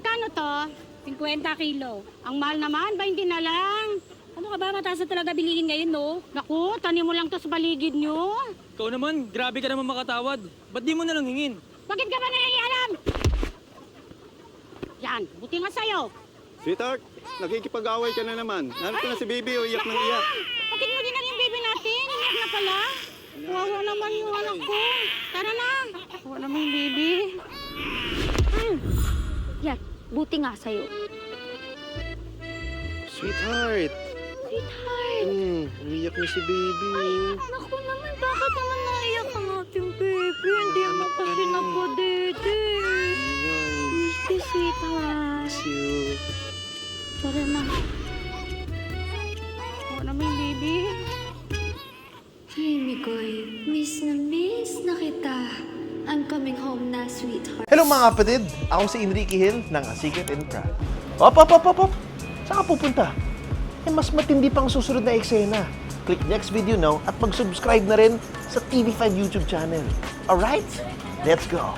Magkano to? 50 kilo. Ang mahal naman, 20 na lang. Ano ka ba? Mataas na talaga bilihin ngayon, no? Naku, tanim mo lang to sa baligid nyo. Ikaw naman, grabe ka naman makatawad. Ba't di mo na lang hingin? Bakit ka ba nangyayari? Yan, buti nga sa'yo. Sweetheart, nakikipag-away ka na naman. Narito na si baby, o iyak ng iyak. Bakit mo din yung baby natin? Iyak na pala. Wawa naman yung anak ko. Tara na. Wawa naman yung baby. Yan, buti nga sa'yo. Sweetheart. Sweetheart! Umiyak na si baby. Naku naman, bakit naman naiyak ang ating baby? Hindi mo kasi napadede. Miss you, sweetheart. Miss you. Tara na. Wawa naman yung baby. Hey, Mikoy. Miss na kita. I'm coming home na, sweetheart. Hello mga kapatid! Ako si Enrique Hill ng Asikat and Proud. Op! Saan ka pupunta? Mas matindi pang susunod na eksena. Click next video now at mag-subscribe na rin sa TV5 YouTube channel. Alright? Let's go!